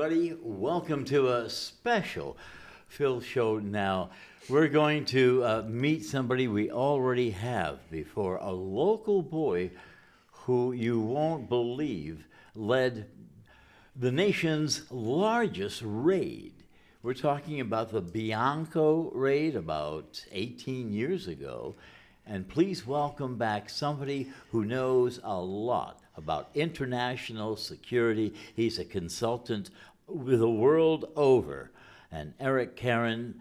everybody. Welcome to a special Phil show now. We're going to meet somebody we already have before, a local boy who you won't believe led the nation's largest raid. We're talking about the Bianco raid about 18 years ago. And please welcome back somebody who knows a lot about international security. He's a consultant with the world over. And Eric Caron,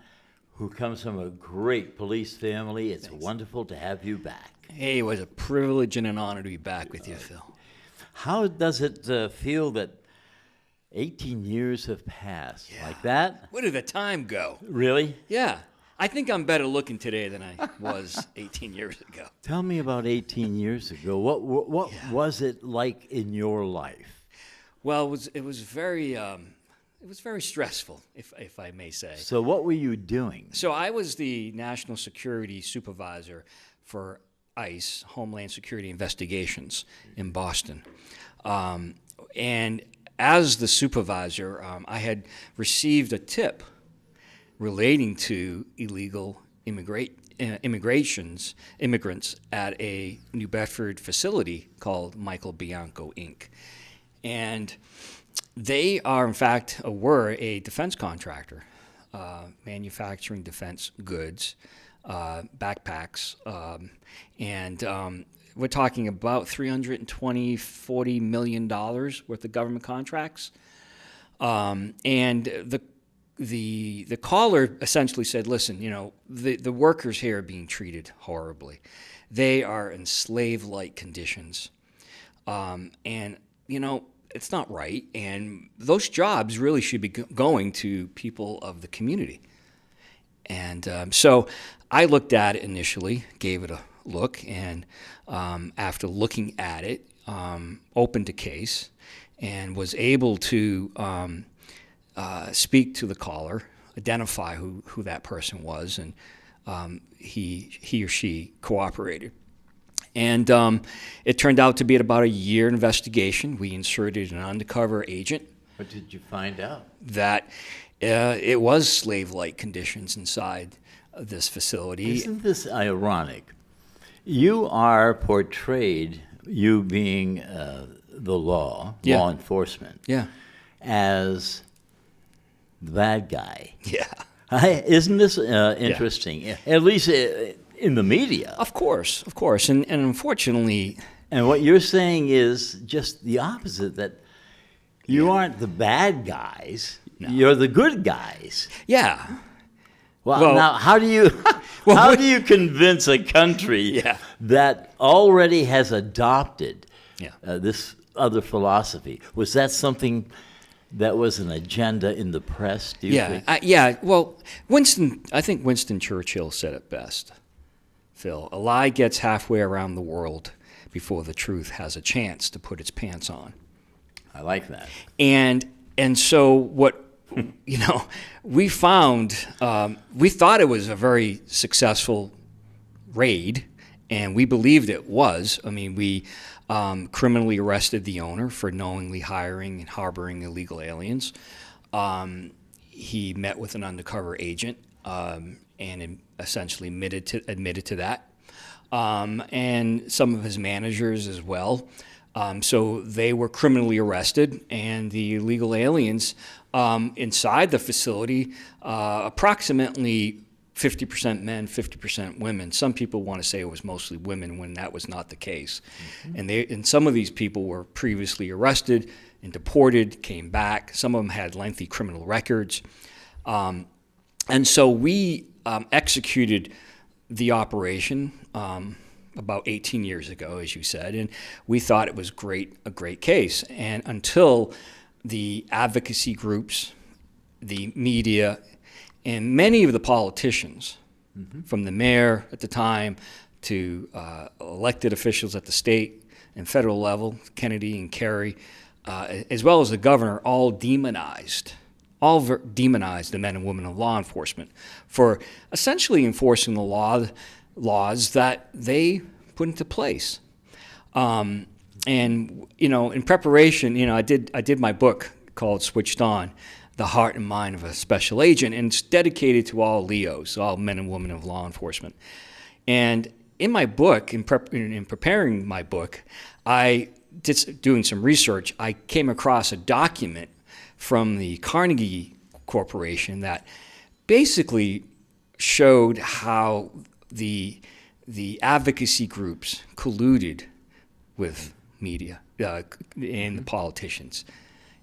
who comes from a great police family. It's wonderful to have you back. Hey, it was a privilege and an honor to be back with you, Phil. How does it feel that 18 years have passed like that? Where did the time go? Really? Yeah. I think I'm better looking today than I was 18 years ago. Tell me about 18 years ago. What was it like in your life? Well, it was very stressful, if I may say. So what were you doing? So I was the National Security Supervisor for ICE, Homeland Security Investigations in Boston. And as the supervisor, I had received a tip relating to illegal immigrants at a New Bedford facility called Michael Bianco, Inc. And they are, in fact, were a defense contractor, manufacturing defense goods, backpacks, and we're talking about $40 million worth of government contracts. And the caller essentially said, listen, you know, the workers here are being treated horribly. They are in slave-like conditions. And, you know, it's not right. And those jobs really should be going to people of the community. And so I looked at it initially, gave it a look, and after looking at it, opened a case and was able to speak to the caller, identify who that person was, and he or she cooperated. And it turned out to be about a year investigation. We inserted an undercover agent. What did you find out? That it was slave-like conditions inside this facility. Isn't this ironic? You are portrayed, you being the law enforcement, as the bad guy. Yeah. Isn't this interesting? Yeah. At least in the media. Of course. And unfortunately... And what you're saying is just the opposite, that you aren't the bad guys, you're the good guys. Yeah. Well, now, how do you convince a country that already has adopted this other philosophy? Was that something that was an agenda in the press, do you think? Well, I think Winston Churchill said it best, Phil. A lie gets halfway around the world before the truth has a chance to put its pants on. I like that. And so what, we found, we thought it was a very successful raid, and we believed it was. I mean, we criminally arrested the owner for knowingly hiring and harboring illegal aliens. He met with an undercover agent and essentially admitted to that, and some of his managers as well. So they were criminally arrested, and the illegal aliens inside the facility, approximately 50% men, 50% women. Some people want to say it was mostly women when that was not the case. Mm-hmm. And some of these people were previously arrested and deported, came back. Some of them had lengthy criminal records. And so we executed the operation about 18 years ago, as you said, and we thought it was a great case. And until the advocacy groups, the media, and many of the politicians, from the mayor at the time to elected officials at the state and federal level, Kennedy and Kerry, as well as the governor, all demonized the men and women of law enforcement for essentially enforcing the laws that they put into place. And in preparation, I did my book called Switched On, The Heart and Mind of a Special Agent, and it's dedicated to all Leos, all men and women of law enforcement. And in my book, in preparing my book, doing some research, I came across a document from the Carnegie Corporation that basically showed how the advocacy groups colluded with media and the politicians,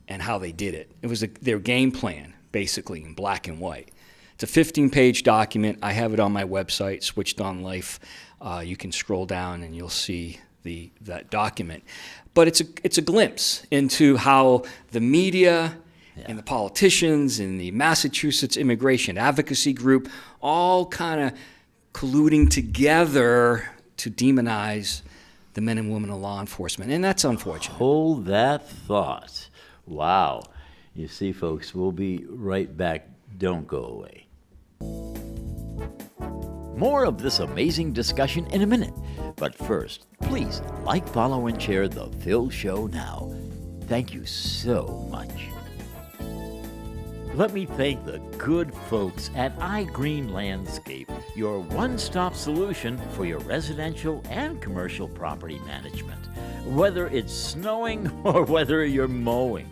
and how they did it. It was their game plan, basically, in black and white. It's a 15-page document. I have it on my website, Switched On Life. You can scroll down and you'll see that document. But it's a glimpse into how the media and the politicians and the Massachusetts Immigration Advocacy Group all kind of colluding together to demonize the men and women of law enforcement, and that's unfortunate. Hold that thought. Wow. You see, folks, we'll be right back. Don't go away. More of this amazing discussion in a minute. But first, please like, follow, and share The Phil Show now. Thank you so much. Let me thank the good folks at iGreen Landscape, your one-stop solution for your residential and commercial property management. Whether it's snowing or whether you're mowing,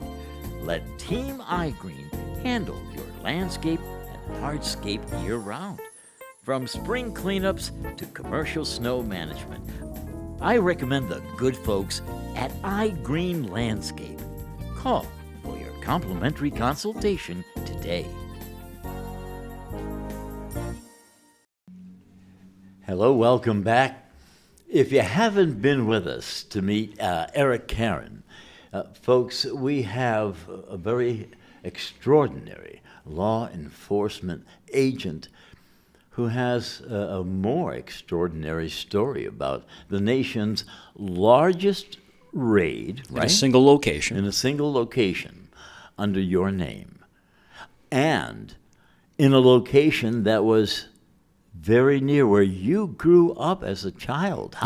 let Team iGreen handle your landscape and hardscape year-round. From spring cleanups to commercial snow management, I recommend the good folks at iGreen Landscape. Call for your complimentary consultation today. Hello, welcome back. If you haven't been with us to meet Eric Caron, folks, we have a very extraordinary law enforcement agent who has a more extraordinary story about the nation's largest raid, In a single location. In a single location under your name. And in a location that was very near where you grew up as a child.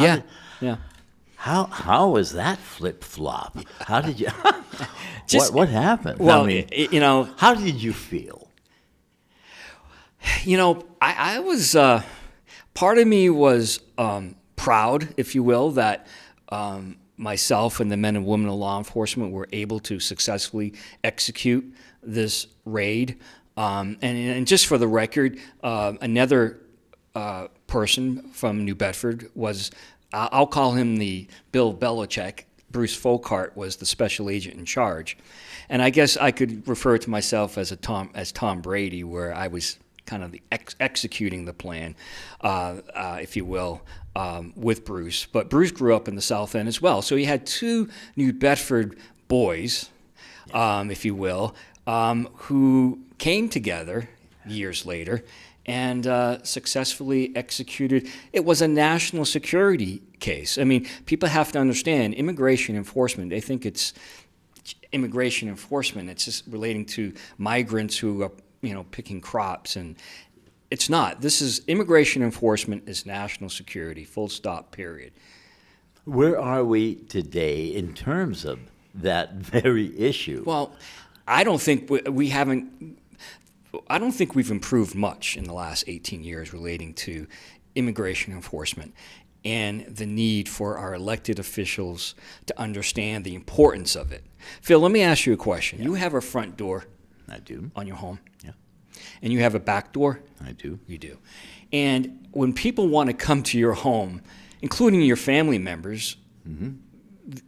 How was that flip-flop? How did you... what happened? Well, I mean, you how did you feel? I was, part of me was proud, if you will, that myself and the men and women of law enforcement were able to successfully execute this raid. And just for the record, another person from New Bedford was, I'll call him the Bill Belichick. Bruce Folkart was the special agent in charge. And I guess I could refer to myself as Tom Brady, where I was kind of executing the plan, if you will, with Bruce. But Bruce grew up in the South End as well. So he had two New Bedford boys, if you will, who came together years later and successfully executed. It was a national security case. I mean, people have to understand immigration enforcement. They think it's immigration enforcement. It's just relating to migrants who are, picking crops, and it's not. This is immigration enforcement is national security, full stop, period. Where are we today in terms of that very issue? Well, I don't think I don't think we've improved much in the last 18 years relating to immigration enforcement and the need for our elected officials to understand the importance of it. Phil, let me ask you a question. Yeah. You have a front door. I do. On your home? Yeah. And you have a back door? I do. You do. And when people want to come to your home, including your family members, mm-hmm.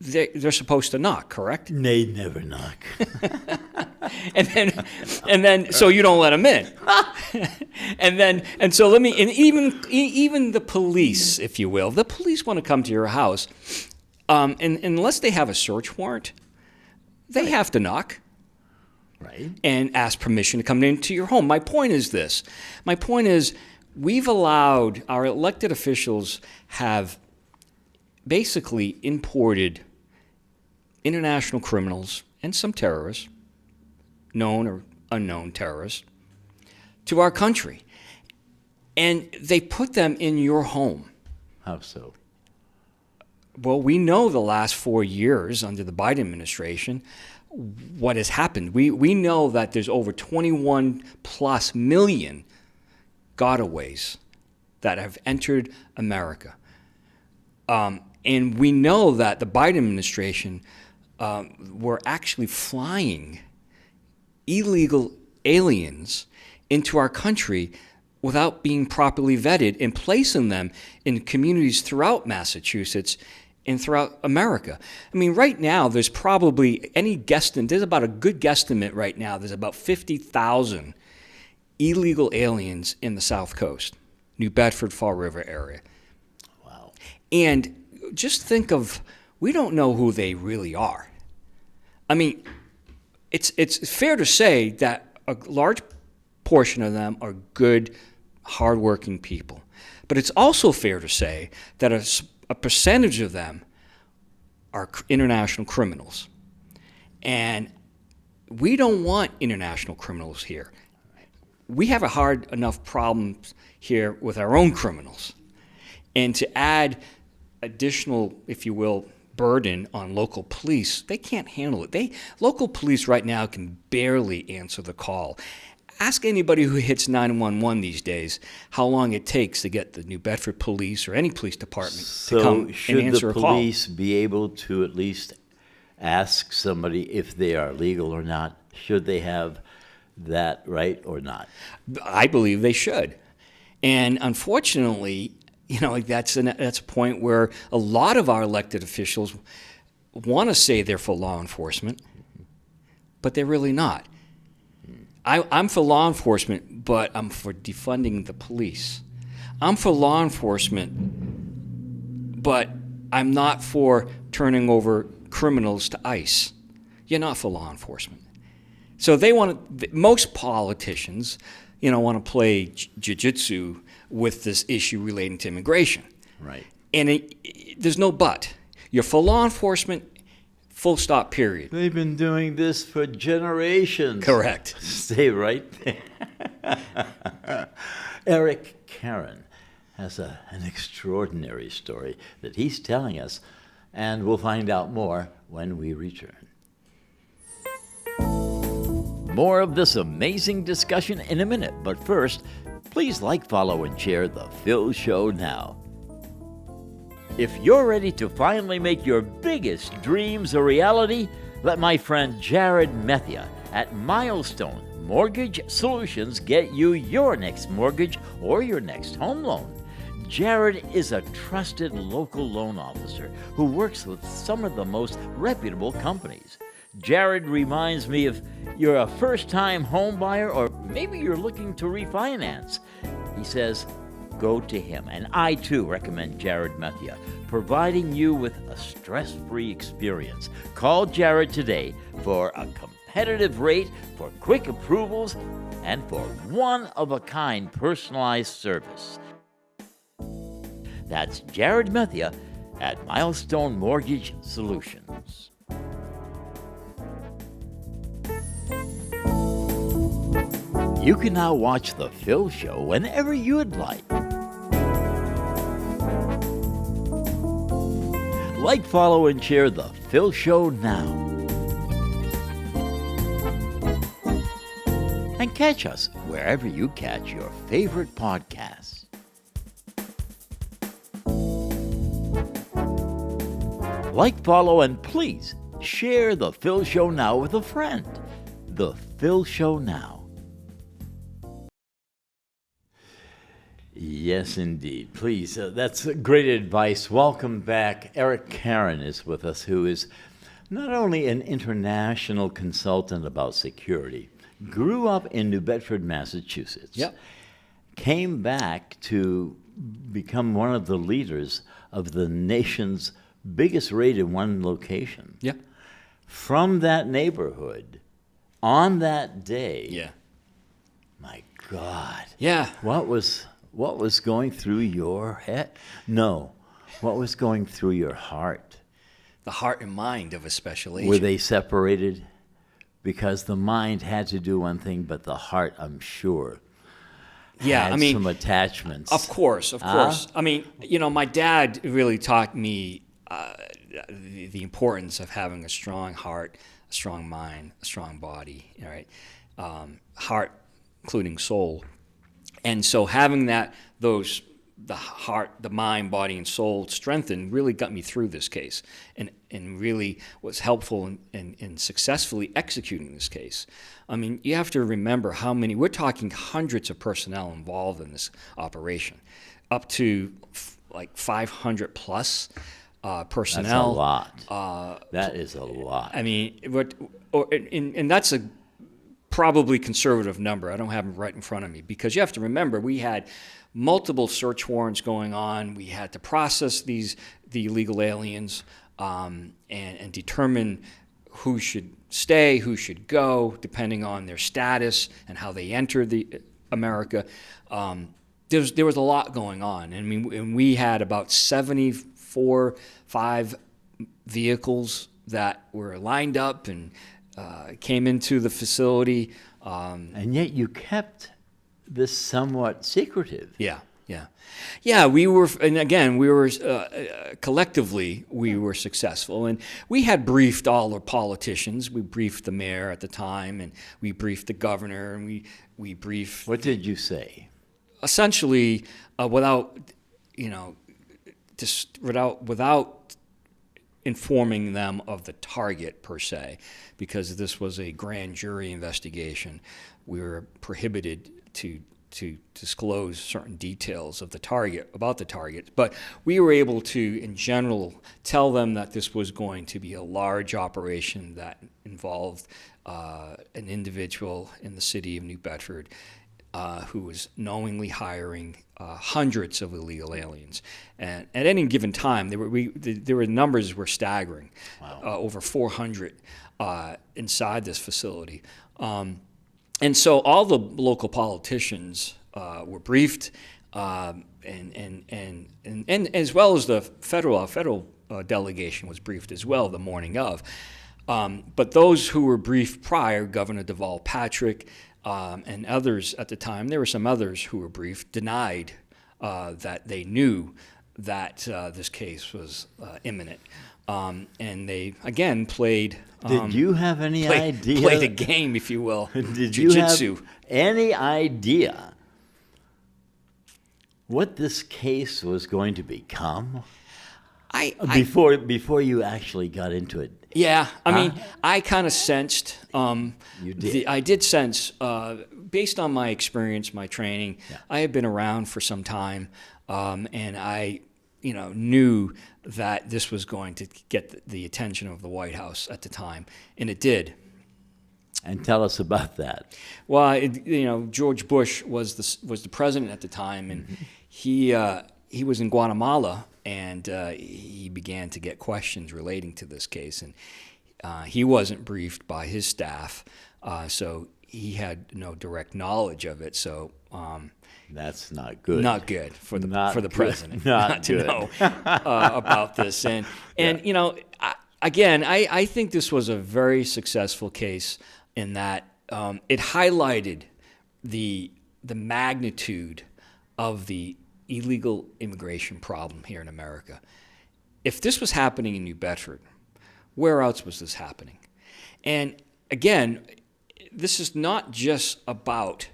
they're supposed to knock, correct? They never knock. and then so you don't let them in. and so even the police, if you will, the police want to come to your house, and unless they have a search warrant, they have to knock. Right. And ask permission to come into your home. My point is this. My point is we've allowed, our elected officials have basically imported international criminals and some terrorists, known or unknown terrorists, to our country. And they put them in your home. How so? Well, we know the last 4 years under the Biden administration, what has happened. We know that there's over 21 plus million gotaways that have entered America. And we know that the Biden administration were actually flying illegal aliens into our country without being properly vetted and placing them in communities throughout Massachusetts and throughout America. I mean, right now, there's probably there's about a good guesstimate right now, there's about 50,000 illegal aliens in the South Coast, New Bedford, Fall River area. Wow. And just think of, we don't know who they really are. I mean, it's fair to say that a large portion of them are good, hardworking people. But it's also fair to say that a percentage of them are international criminals. And we don't want international criminals here. We have a hard enough problem here with our own criminals. And to add additional, if you will, burden on local police, they can't handle it. Local police right now can barely answer the call. Ask anybody who hits 911 these days how long it takes to get the New Bedford police or any police department to come and answer a call. So should the police be able to at least ask somebody if they are legal or not? Should they have that right or not? I believe they should. And unfortunately, that's a point where a lot of our elected officials want to say they're for law enforcement, but they're really not. I'm for law enforcement, but I'm for defunding the police. I'm for law enforcement, but I'm not for turning over criminals to ICE. You're not for law enforcement. So most politicians, want to play jiu-jitsu with this issue relating to immigration. Right. And there's no but. You're for law enforcement, full stop, period. They've been doing this for generations. Correct. Stay right there. Eric Caron has an extraordinary story that he's telling us, and we'll find out more when we return. More of this amazing discussion in a minute, but first, please like, follow, and share The Phil Show now. If you're ready to finally make your biggest dreams a reality, let my friend Jared Methia at Milestone Mortgage Solutions get you your next mortgage or your next home loan. Jared is a trusted local loan officer who works with some of the most reputable companies. Jared reminds me if you're a first-time home buyer or maybe you're looking to refinance. He says, go to him. And I, too, recommend Jared Methia, providing you with a stress-free experience. Call Jared today for a competitive rate, for quick approvals, and for one-of-a-kind personalized service. That's Jared Methia at Milestone Mortgage Solutions. You can now watch The Phil Show whenever you'd like. Like, follow, and share The Phil Show now. And catch us wherever you catch your favorite podcasts. Like, follow, and please share The Phil Show now with a friend. The Phil Show now. Yes, indeed. Please, that's great advice. Welcome back. Eric Caron is with us, who is not only an international consultant about security, grew up in New Bedford, Massachusetts, came back to become one of the leaders of the nation's biggest raid in one location. From that neighborhood, on that day, my God. What was going through your head? No. What was going through your heart? The heart and mind of a special agent. Were they separated? Because the mind had to do one thing, but the heart, I'm sure, had some attachments. Of course. I mean, my dad really taught me the importance of having a strong heart, a strong mind, a strong body, all right, heart, including soul. And so having the heart, the mind, body, and soul strengthened really got me through this case and really was helpful in successfully executing this case. I mean, you have to remember we're talking hundreds of personnel involved in this operation, up to like 500 plus personnel. That's a lot. That is a lot. I mean, and that's a probably conservative number. I don't have them right in front of me, because you have to remember we had multiple search warrants going on. We had to process the illegal aliens and determine who should stay, who should go, depending on their status and how they entered America. There was a lot going on. I mean, and we had about 5 vehicles that were lined up and came into the facility. And yet you kept this somewhat secretive. Yeah, we were, and again, we were, collectively, we were successful. And we had briefed all the politicians. We briefed the mayor at the time, and we briefed the governor, and we briefed... What did you say? Essentially, without informing them of the target per se, because this was a grand jury investigation. We were prohibited to disclose certain details of about the target, but we were able to, in general, tell them that this was going to be a large operation that involved an individual in the city of New Bedford who was knowingly hiring hundreds of illegal aliens. And at any given time, the numbers were staggering. Wow. Over 400 inside this facility. And so all the local politicians were briefed, and as well as the federal delegation was briefed as well the morning of. But those who were briefed prior, Governor Deval Patrick and others at the time, there were some others who were briefed, denied that they knew that this case was imminent. And they, again, played... Did you have any idea? Play the game, if you will. Did Jiu-jitsu. you have any idea what this case was going to become? Before you actually got into it. Yeah, I mean, I kind of sensed. You did. I did sense, based on my experience, my training. Yeah. I had been around for some time, and I, knew that this was going to get the attention of the White House at the time, and it did. And tell us about that. Well, George Bush was the president at the time, and he was in Guatemala, and he began to get questions relating to this case, and he wasn't briefed by his staff, so he had no direct knowledge of it. So that's not good. Not good for the president not to good. know about this. And I think this was a very successful case in that it highlighted the magnitude of the illegal immigration problem here in America. If this was happening in New Bedford, where else was this happening? And again, this is not just about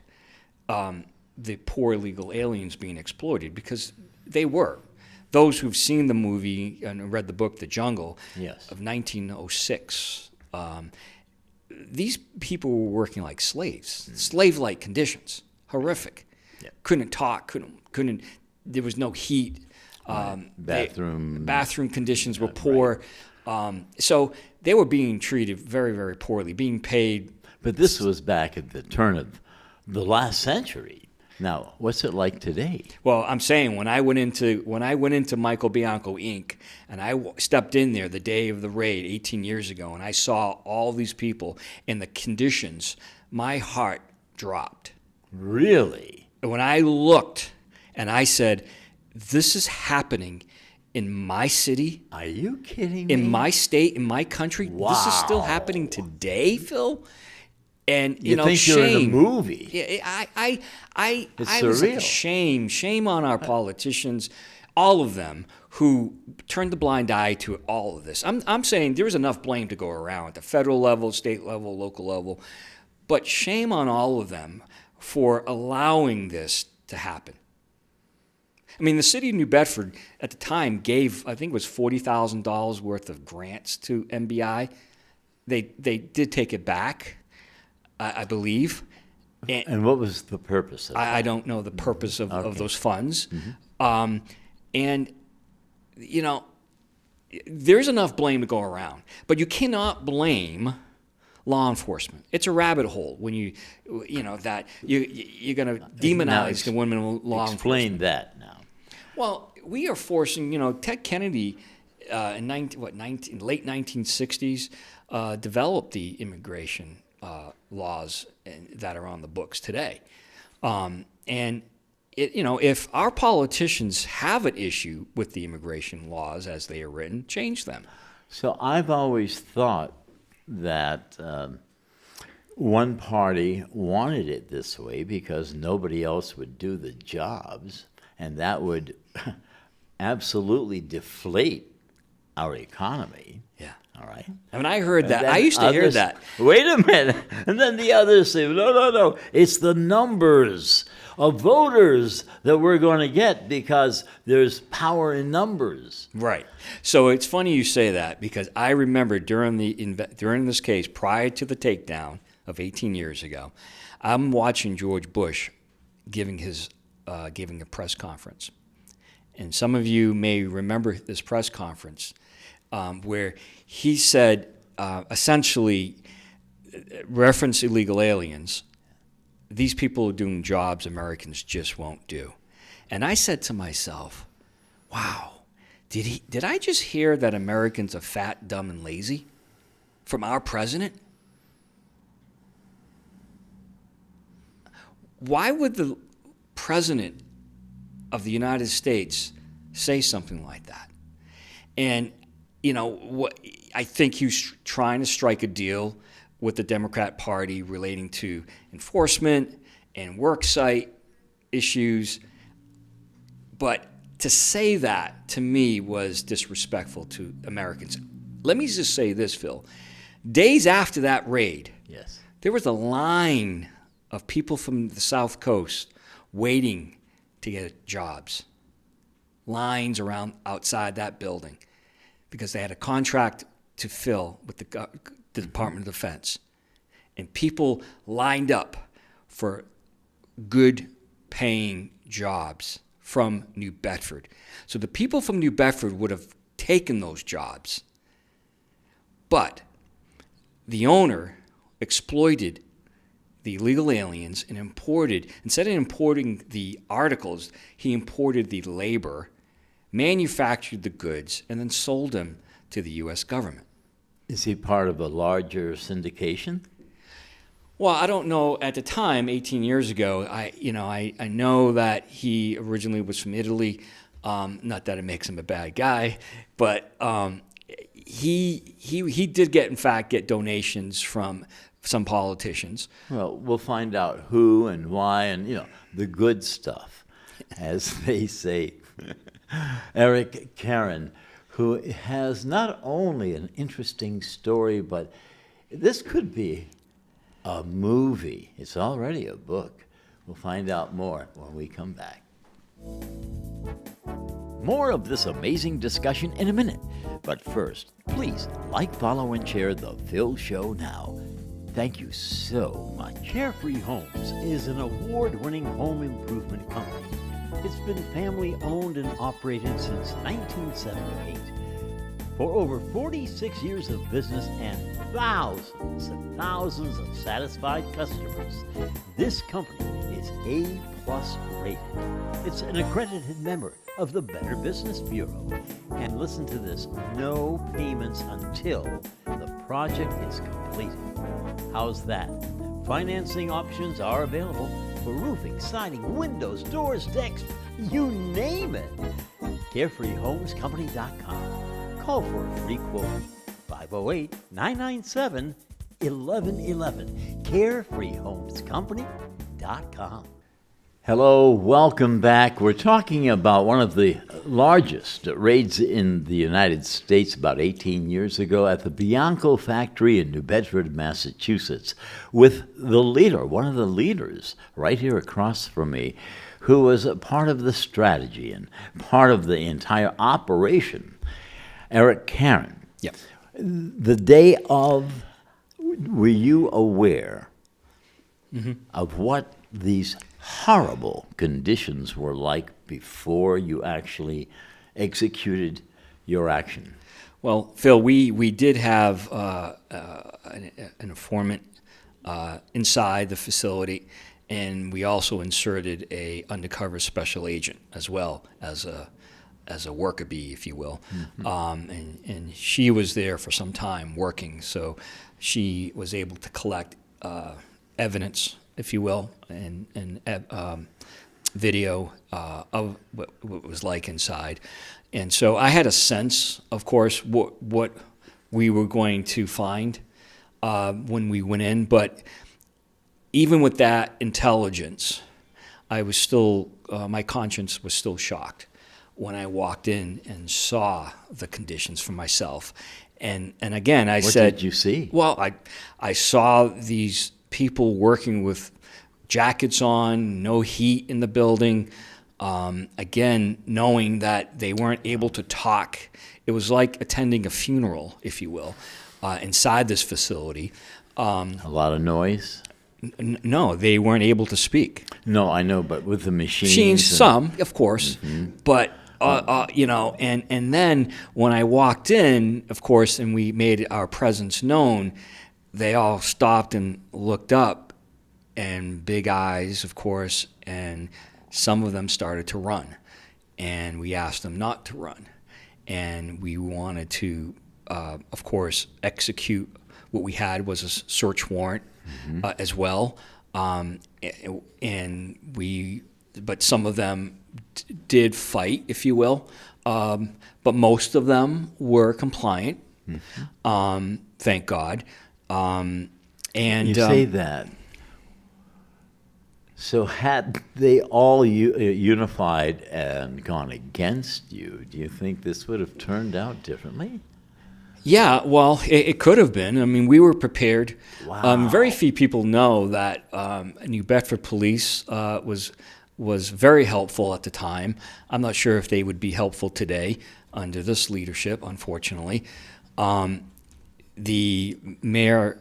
the poor illegal aliens being exploited, because they were. Those who've seen the movie and read the book, The Jungle, yes, of 1906, these people were working like slaves, slave-like conditions, horrific. Yeah. Couldn't talk, couldn't. There was no heat. Bathroom conditions were poor. Right. So they were being treated very, very poorly, being paid. But this was back at the turn of the last century. Now, what's it like today? Well, I'm saying when I went into Michael Bianco Inc. and I stepped in there the day of the raid 18 years ago, and I saw all these people and the conditions, my heart dropped. Really? When I looked and I said, this is happening in my city. Are you kidding me? In my state, in my country. Wow. This is still happening today, Phil. And you think shame. You're in a movie? Yeah, I It's was like, surreal. shame on our politicians. all of them who turned the blind eye to all of this. I'm saying there was enough blame to go around at the federal level, state level, local level, but shame on all of them for allowing this to happen. I mean, the city of New Bedford at the time gave, I think it was $40,000 worth of grants to MBI. They did take it back, I believe. And what was the purpose of that? I don't know the purpose of those funds. And, you know, there's enough blame to go around. But you cannot blame law enforcement. It's a rabbit hole when you're going to demonize the women in law enforcement. Explain that now. Well, we are forcing, Ted Kennedy in late 1960s developed the immigration laws that are on the books today. And if our politicians have an issue with the immigration laws as they are written, change them. So I've always thought that one party wanted it this way because nobody else would do the jobs, and that would absolutely deflate our economy. Yeah. All right. I mean, I heard that. I used to hear that. Wait a minute. And then the others say, no. It's the numbers of voters that we're going to get because there's power in numbers. Right. So it's funny you say that because I remember during this case, prior to the takedown of 18 years ago, I'm watching George Bush giving a press conference. And some of you may remember this press conference where he said, essentially, reference illegal aliens. These people are doing jobs Americans just won't do. And I said to myself, wow, did I just hear that Americans are fat, dumb, and lazy from our president? Why would the president of the United States say something like that? And, I think he was trying to strike a deal with the Democrat Party relating to enforcement and worksite issues. But to say that, to me, was disrespectful to Americans. Let me just say this, Phil. Days after that raid, yes, there was a line of people from the South Coast waiting to get jobs. Lines around outside that building because they had a contract to fill with the Department of Defense. And people lined up for good paying jobs from New Bedford. So the people from New Bedford would have taken those jobs. But the owner exploited the illegal aliens and instead of importing the articles, he imported the labor, manufactured the goods, and then sold them to the U.S. government. Is he part of a larger syndication? Well, I don't know. At the time, 18 years ago, I know that he originally was from Italy. Not that it makes him a bad guy, but he did get donations from some politicians. Well, we'll find out who and why and, the good stuff, as they say. Eric Caron, who has not only an interesting story, but this could be a movie. It's already a book. We'll find out more when we come back. More of this amazing discussion in a minute. But first, please like, follow, and share The Phil Show now. Thank you so much. Carefree Homes is an award-winning home improvement company. It's been family-owned and operated since 1978. For over 46 years of business and thousands of satisfied customers, this company is A+ rated. It's an accredited member of the Better Business Bureau. And listen to this, no payments until the project is completed. How's that? Financing options are available for roofing, siding, windows, doors, decks, you name it. CarefreeHomesCompany.com. Call for a free quote. 508-997-1111. CarefreeHomesCompany.com. Hello, welcome back. We're talking about one of the largest raids in the United States about 18 years ago at the Bianco factory in New Bedford, Massachusetts, with the leader, one of the leaders right here across from me, who was a part of the strategy and part of the entire operation, Eric Caron. Yep. The day of, were you aware of what these horrible conditions were like before you actually executed your action? Well, Phil, we did have an informant inside the facility, and we also inserted a undercover special agent as well as a worker bee, if you will. And she was there for some time working, so she was able to collect evidence, if you will, and video of what it was like inside. And so I had a sense, of course, what we were going to find when we went in. But even with that intelligence, I was still, my conscience was still shocked when I walked in and saw the conditions for myself. And again, I said... What did you see? Well, I saw these people working with jackets on, no heat in the building. Again, knowing that they weren't able to talk. It was like attending a funeral, if you will, inside this facility. A lot of noise? No, they weren't able to speak. No, I know, but with the machines. Machines, some, of course, but you know, and then when I walked in, of course, and we made our presence known, they all stopped and looked up, and big eyes, of course, and some of them started to run, and we asked them not to run, and we wanted to, of course, execute what we had was a search warrant as well, and but some of them did fight, if you will, but most of them were compliant, thank God. And you say that. So had they all unified and gone against you, do you think this would have turned out differently? Yeah, well, it could have been. I mean, we were prepared. Wow. Very few people know that New Bedford Police was very helpful at the time. I'm not sure if they would be helpful today under this leadership, unfortunately. The mayor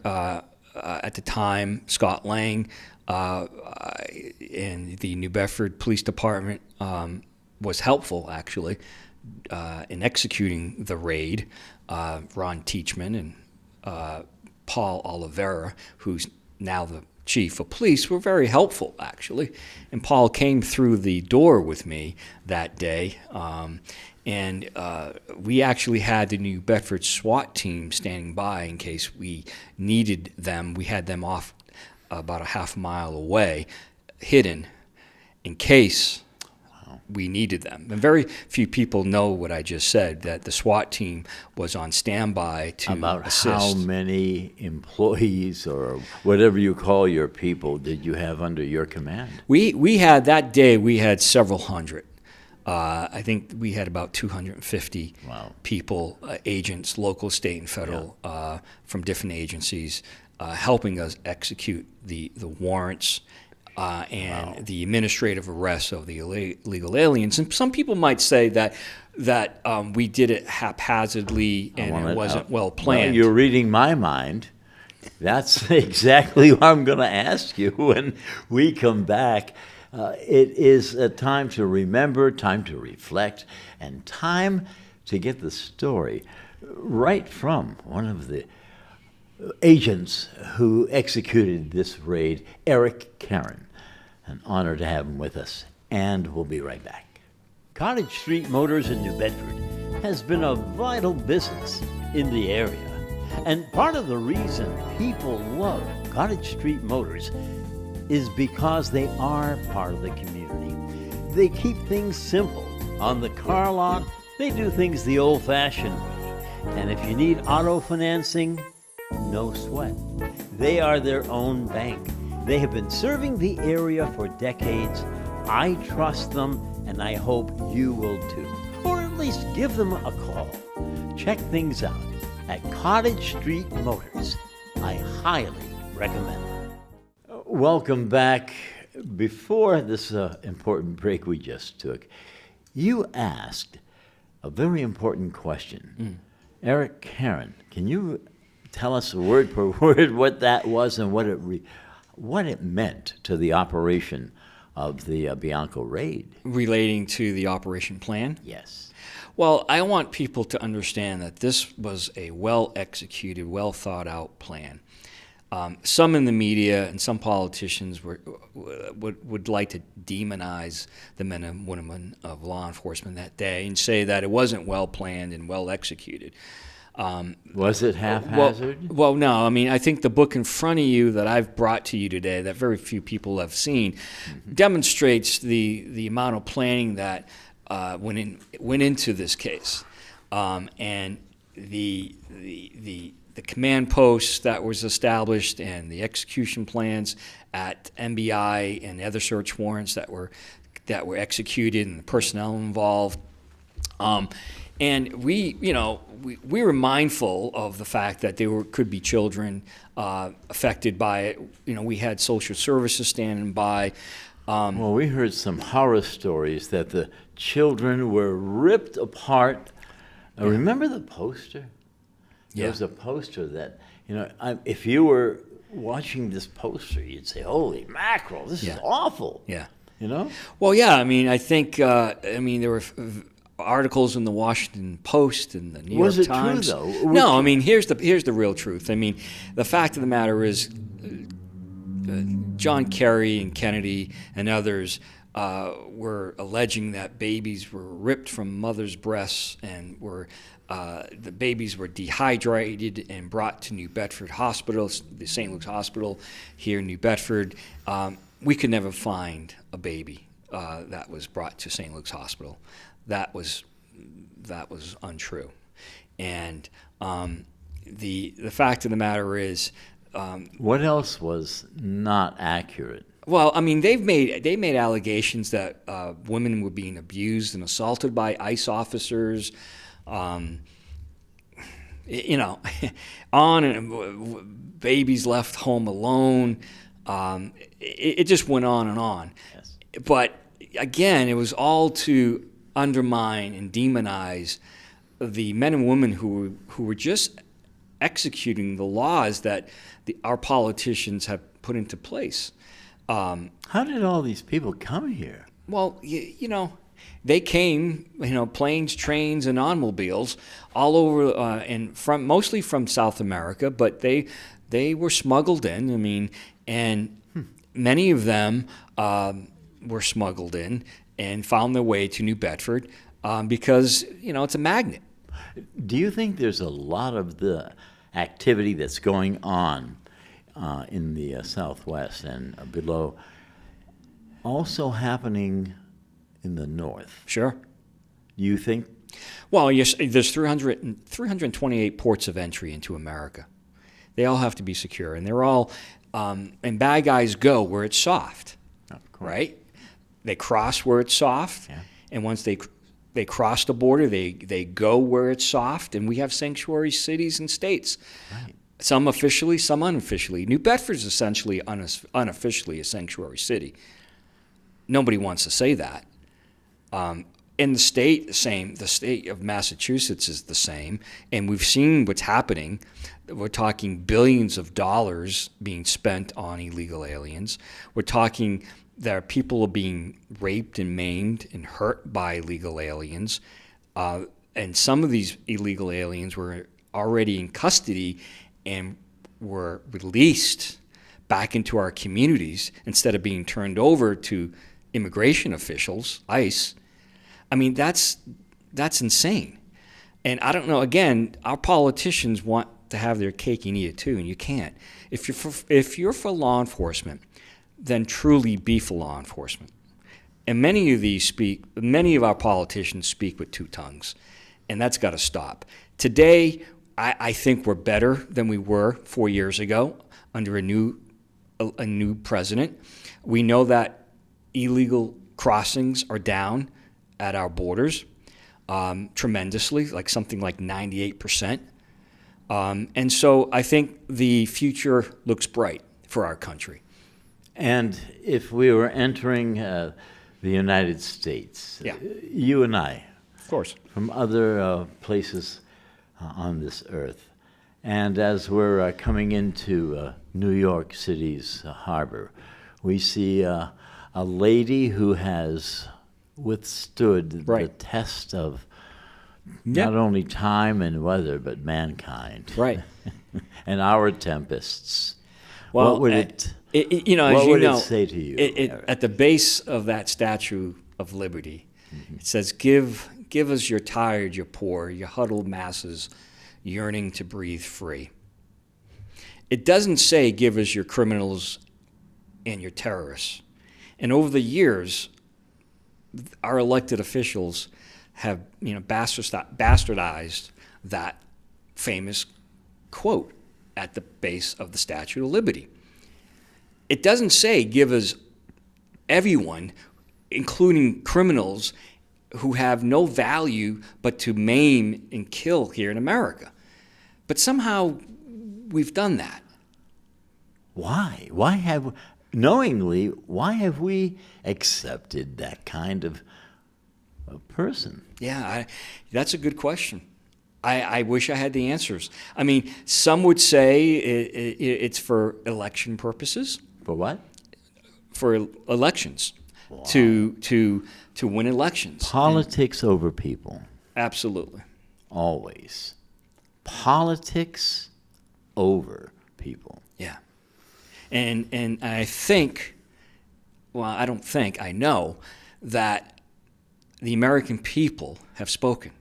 at the time, Scott Lang, and the New Bedford Police Department was helpful, actually, in executing the raid. Ron Teachman and Paul Oliveira, who's now the chief of police, were very helpful, actually. And Paul came through the door with me that day, and we actually had the New Bedford SWAT team standing by in case we needed them. We had them off about a half mile away, hidden, in case we needed them. And very few people know what I just said, that the SWAT team was on standby to assist. About how many employees or whatever you call your people did you have under your command? We had, that day, we had several hundred. I think we had about 250 people, agents, local, state, and federal, from different agencies, helping us execute the warrants and the administrative arrests of the illegal aliens. And some people might say that we did it haphazardly and it wasn't well planned. Well, you're reading my mind. That's exactly what I'm going to ask you when we come back. It is a time to remember, time to reflect, and time to get the story right from one of the agents who executed this raid, Eric Caron. An honor to have him with us, and we'll be right back. Cottage Street Motors in New Bedford has been a vital business in the area. And part of the reason people love Cottage Street Motors is because they are part of the community. They keep things simple. On the car lot, they do things the old-fashioned way. And if you need auto financing, no sweat. They are their own bank. They have been serving the area for decades, I trust them, and I hope you will too. Or at least give them a call. Check things out at Cottage Street Motors. I highly recommend them. Welcome back. Before this important break we just took, you asked a very important question. Eric Caron, can you tell us word per word what that was and what it meant to the operation of the Bianco raid? Relating to the operation plan? Yes. Well, I want people to understand that this was a well-executed, well-thought-out plan. Some in the media and some politicians would like to demonize the men and women of law enforcement that day and say that it wasn't well planned and well executed. Was it haphazard? Well, no. I mean, I think the book in front of you that I've brought to you today, that very few people have seen, demonstrates the amount of planning that went into this case, and the command post that was established and the execution plans at MBI and other search warrants that were executed and the personnel involved. And we were mindful of the fact that there could be children affected by it. We had social services standing by. Well, we heard some horror stories that the children were ripped apart. Remember the poster? Yeah. There was a poster that, if you were watching this poster, you'd say, holy mackerel, this is awful. Yeah. Well, yeah, I mean, I think, there were articles in the Washington Post and the New York Times. Was it true, though? No, I mean, here's the real truth. I mean, the fact of the matter is John Kerry and Kennedy and others were alleging that babies were ripped from mothers' breasts and the babies were dehydrated and brought to New Bedford Hospital, the St. Luke's Hospital here in New Bedford. We could never find a baby that was brought to St. Luke's Hospital. That was untrue. And the fact of the matter is, what else was not accurate? Well, I mean, they made allegations that women were being abused and assaulted by ICE officers. On and babies left home alone. It just went on and on. Yes. But again, it was all to undermine and demonize the men and women who were just executing the laws that our politicians have put into place. How did all these people come here? Well, they came, planes, trains, and automobiles all over, and mostly from South America, but they were smuggled in. I mean, and many of them were smuggled in and found their way to New Bedford because it's a magnet. Do you think there's a lot of the activity that's going on in the Southwest and below also happening in the North? Sure. You think? Well, yes, there's 328 ports of entry into America. They all have to be secure, and they're all, and bad guys go where it's soft, right? They cross where it's soft, and once they cross the border, they go where it's soft, and we have sanctuary cities and states. Right. Some officially, some unofficially. New Bedford's essentially unofficially a sanctuary city. Nobody wants to say that. In the state, the same. The state of Massachusetts is the same, and we've seen what's happening. We're talking billions of dollars being spent on illegal aliens. We're talking that people are being raped and maimed and hurt by illegal aliens, and some of these illegal aliens were already in custody and were released back into our communities instead of being turned over to immigration officials, ICE. I mean, that's insane. And I don't know, again, our politicians want to have their cake and eat it too, and you can't. If you're for law enforcement, then truly be for law enforcement. And many of our politicians speak with two tongues, and that's got to stop. Today, I think we're better than we were 4 years ago under a new president. We know that illegal crossings are down at our borders tremendously, like something like 98%. And so I think the future looks bright for our country. And if we were entering the United States, Yeah. you and I, Of course. from other places on this earth, and as we're coming into New York City's harbor, we see a lady who has withstood the Right. test of Yep. not only time and weather, but mankind. Right. And our tempests. Well, what would it you know, as what you would know, it say to you, Eric? at the base of that Statue of Liberty, it says, give us your tired, your poor, your huddled masses yearning to breathe free. It doesn't say, give us your criminals and your terrorists. And over the years, our elected officials have, bastardized that famous quote at the base of the Statue of Liberty. It doesn't say give us everyone, including criminals who have no value but to maim and kill here in America. But somehow we've done that. Why? Why have we accepted that kind of a person? Yeah, that's a good question. I wish I had the answers. I mean, some would say it's for election purposes. For what? For elections, Wow. to win elections. Politics over people. Absolutely. Always. Politics over people. Yeah. And I think, well, I don't think, I know that the American people have spoken.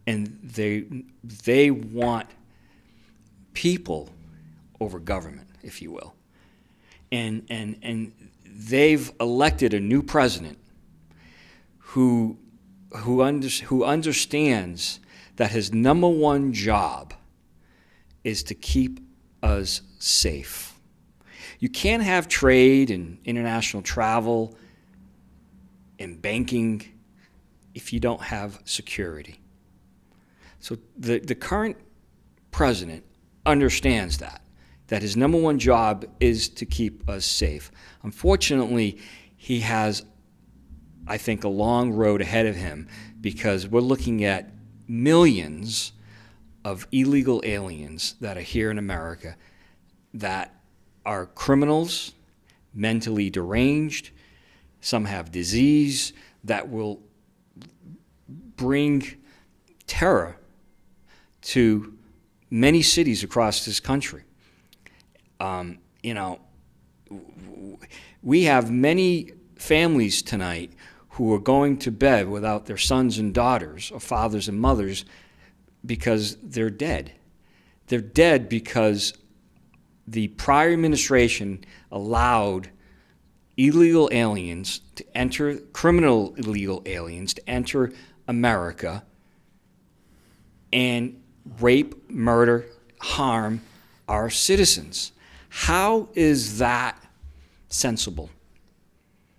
And they want people over government, if you will. And they've elected a new president who understands that his number one job is to keep us safe. You can't have trade and international travel and banking if you don't have security. So the current president understands that his number one job is to keep us safe. Unfortunately, he has, I think, a long road ahead of him because we're looking at millions of illegal aliens that are here in America that are criminals, mentally deranged, some have disease that will bring terror to many cities across this country. We have many families tonight who are going to bed without their sons and daughters or fathers and mothers because they're dead. They're dead because the prior administration allowed illegal aliens to enter, criminal illegal aliens to enter America and rape, murder, harm our citizens. How is that sensible?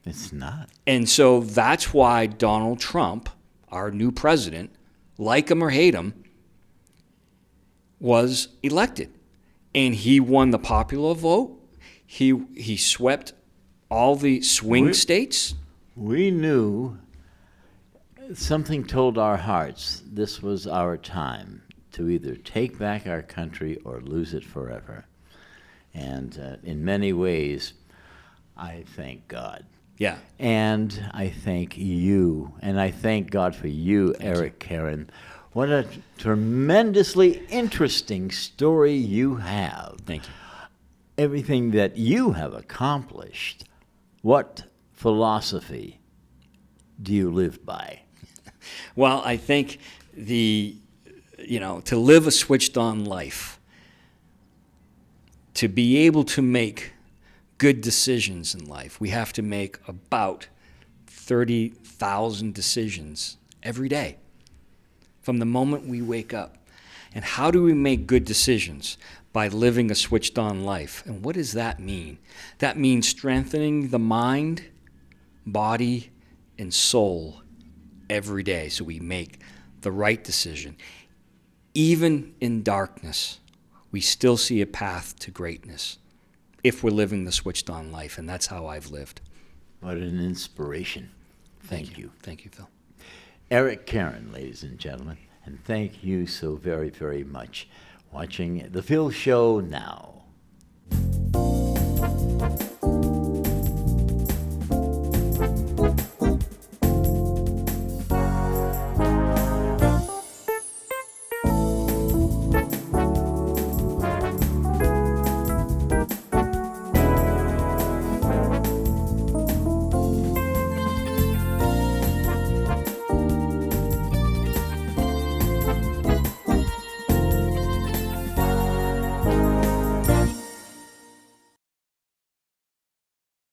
It's not. And so that's why Donald Trump, our new president, like him or hate him, was elected. And he won the popular vote. He swept all the swing states. We knew something told our hearts this was our time to either take back our country or lose it forever. And in many ways, I thank God. Yeah. And I thank you. And I thank God for you, Eric Caron. What a tremendously interesting story you have. Thank you. Everything that you have accomplished. What philosophy do you live by? Well, I think to live a switched-on life, to be able to make good decisions in life, we have to make about 30,000 decisions every day from the moment we wake up. And how do we make good decisions? By living a switched-on life. And what does that mean? That means strengthening the mind body and soul every day so we make the right decision. Even in darkness, we still see a path to greatness if we're living the switched on life, and that's how I've lived. What an inspiration. Thank you. Thank you, Phil. Eric Caron, ladies and gentlemen, and thank you so very, very much. Watching The Phil Show now.